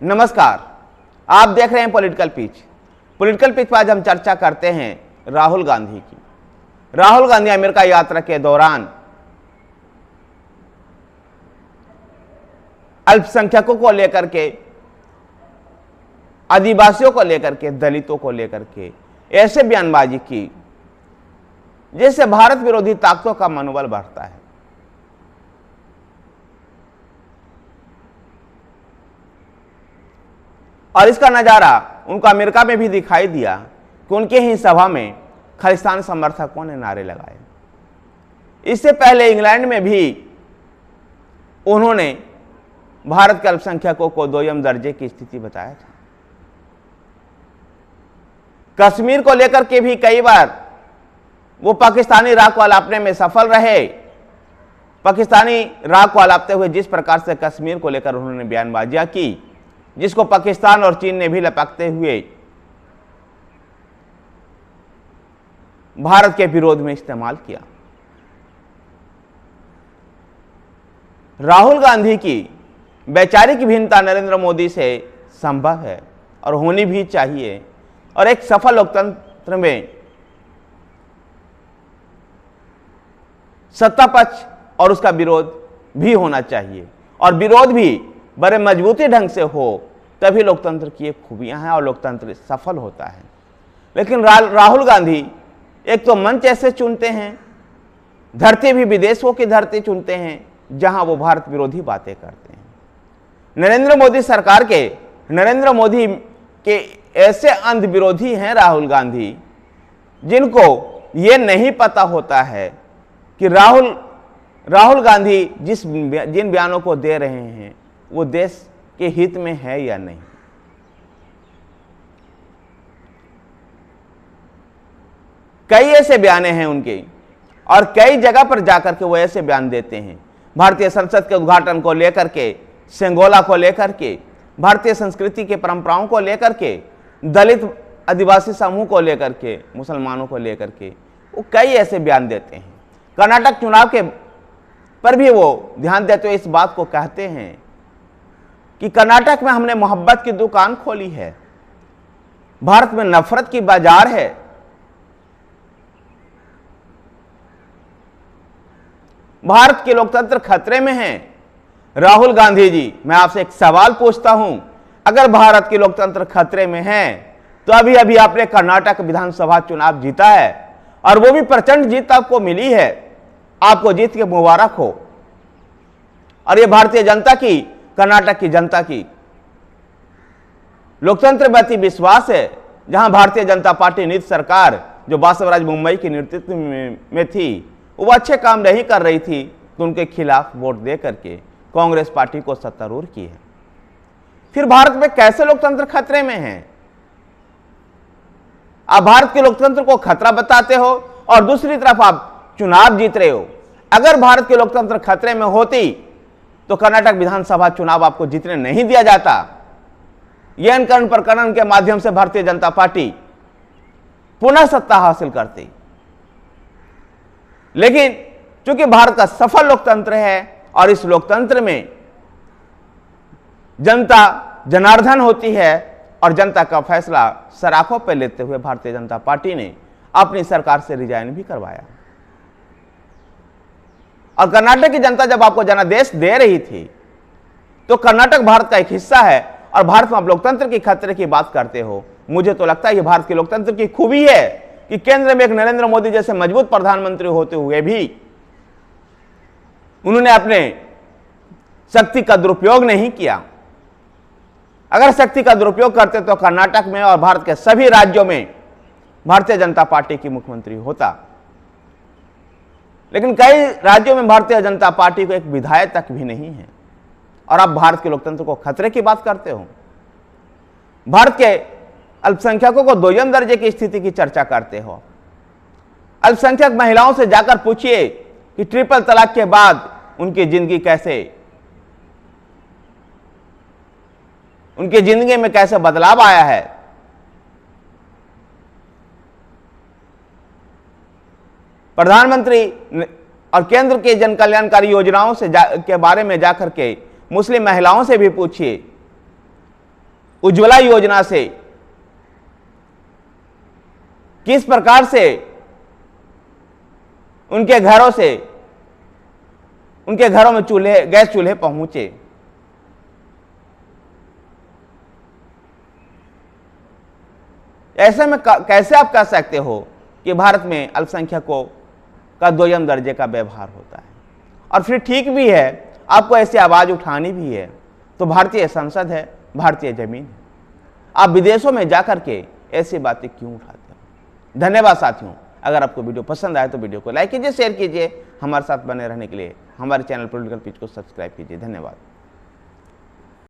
नमस्कार, आप देख रहे हैं पॉलिटिकल पिच। पॉलिटिकल पिच पर आज हम चर्चा करते हैं राहुल गांधी की। राहुल गांधी अमेरिका यात्रा के दौरान अल्पसंख्यकों को लेकर के, आदिवासियों को लेकर के, दलितों को लेकर के ऐसे बयानबाजी की जिससे भारत विरोधी ताकतों का मनोबल बढ़ता है। और इसका नजारा उनको अमेरिका में भी दिखाई दिया कि उनके ही सभा में खालिस्तान समर्थकों ने नारे लगाए। इससे पहले इंग्लैंड में भी उन्होंने भारत के अल्पसंख्यकों को दोयम दर्जे की स्थिति बताया था। कश्मीर को लेकर के भी कई बार वो पाकिस्तानी राग को अलापने में सफल रहे। पाकिस्तानी राग को अलापते हुए जिस प्रकार से कश्मीर को लेकर उन्होंने बयानबाजियां की, जिसको पाकिस्तान और चीन ने भी लपकते हुए भारत के विरोध में इस्तेमाल किया। राहुल गांधी की वैचारिक भिन्नता नरेंद्र मोदी से संभव है और होनी भी चाहिए, और एक सफल लोकतंत्र में सत्ता पक्ष और उसका विरोध भी होना चाहिए, और विरोध भी बड़े मजबूती ढंग से हो, तभी लोकतंत्र की एक खूबियां हैं और लोकतंत्र सफल होता है। लेकिन राहुल गांधी एक तो मंच ऐसे चुनते हैं, धरती भी विदेशों की धरती चुनते हैं जहां वो भारत विरोधी बातें करते हैं। नरेंद्र मोदी सरकार के, नरेंद्र मोदी के ऐसे अंध विरोधी हैं राहुल गांधी, जिनको ये नहीं पता होता है कि राहुल गांधी जिन बयानों को दे रहे हैं वो देश के हित में है या नहीं। कई ऐसे बयाने हैं उनके, और कई जगह पर जाकर के वो ऐसे बयान देते हैं भारतीय संसद के उद्घाटन को लेकर के, सेंगोला को लेकर के, भारतीय संस्कृति के परंपराओं को लेकर के, दलित आदिवासी समूह को लेकर के, मुसलमानों को लेकर के वो कई ऐसे बयान देते हैं। कर्नाटक चुनाव के पर भी वो ध्यान देते हुए इस बात को कहते हैं कि कर्नाटक में हमने मोहब्बत की दुकान खोली है, भारत में नफरत की बाजार है। भारत के लोकतंत्र खतरे में है। राहुल गांधी जी, मैं आपसे एक सवाल पूछता हूं, अगर भारत के लोकतंत्र खतरे में है तो अभी अभी आपने कर्नाटक विधानसभा चुनाव जीता है, और वो भी प्रचंड जीत आपको मिली है। आपको जीत के मुबारक हो। और ये भारतीय जनता की, कर्नाटक की जनता की लोकतंत्र प्रति विश्वास है, जहां भारतीय जनता पार्टी नीति सरकार जो बासवराज मुंबई के नेतृत्व में थी, वो अच्छे काम नहीं कर रही थी, तो उनके खिलाफ वोट दे करके कांग्रेस पार्टी को सत्तारूढ़ की है। फिर भारत में कैसे लोकतंत्र खतरे में है? आप भारत के लोकतंत्र को खतरा बताते हो और दूसरी तरफ आप चुनाव जीत रहे हो। अगर भारत के लोकतंत्र खतरे में होती तो कर्नाटक विधानसभा चुनाव आपको जीतने नहीं दिया जाता। यह अनकरण प्रकरण के माध्यम से भारतीय जनता पार्टी पुनः सत्ता हासिल करती। लेकिन चूंकि भारत का सफल लोकतंत्र है और इस लोकतंत्र में जनता जनार्दन होती है और जनता का फैसला सराखों पर लेते हुए भारतीय जनता पार्टी ने अपनी सरकार से रिजाइन भी करवाया। और कर्नाटक की जनता जब आपको जनादेश दे रही थी तो कर्नाटक भारत का एक हिस्सा है, और भारत में आप लोकतंत्र की खतरे की बात करते हो। मुझे तो लगता है ये भारत के लोकतंत्र की खूबी है कि केंद्र में एक नरेंद्र मोदी जैसे मजबूत प्रधानमंत्री होते हुए भी उन्होंने अपने शक्ति का दुरुपयोग नहीं किया। अगर शक्ति का दुरुपयोग करते तो कर्नाटक में और भारत के सभी राज्यों में भारतीय जनता पार्टी की मुख्यमंत्री होता। लेकिन कई राज्यों में भारतीय जनता पार्टी को एक विधायक तक भी नहीं है, और आप भारत के लोकतंत्र को खतरे की बात करते हो। भारत के अल्पसंख्यकों को दोयम दर्जे की स्थिति की चर्चा करते हो। अल्पसंख्यक महिलाओं से जाकर पूछिए कि ट्रिपल तलाक के बाद उनकी जिंदगी कैसे, उनकी जिंदगी में कैसे बदलाव आया है। प्रधानमंत्री और केंद्र के जन कल्याणकारी योजनाओं से के बारे में जाकर के मुस्लिम महिलाओं से भी पूछिए उज्ज्वला योजना से किस प्रकार से उनके घरों में गैस चूल्हे पहुंचे। ऐसे में कैसे आप कह सकते हो कि भारत में अल्पसंख्यकों का द्वितीय दर्जे का व्यवहार होता है। और फिर ठीक भी है, आपको ऐसी आवाज उठानी भी है तो भारतीय संसद है, भारतीय जमीन है। आप विदेशों में जाकर के ऐसी बातें क्यों उठाते हो। धन्यवाद साथियों। अगर आपको वीडियो पसंद आए तो वीडियो को लाइक कीजिए, शेयर कीजिए। हमारे साथ बने रहने के लिए हमारे चैनल पॉलिटिकल पिच को सब्सक्राइब कीजिए। धन्यवाद।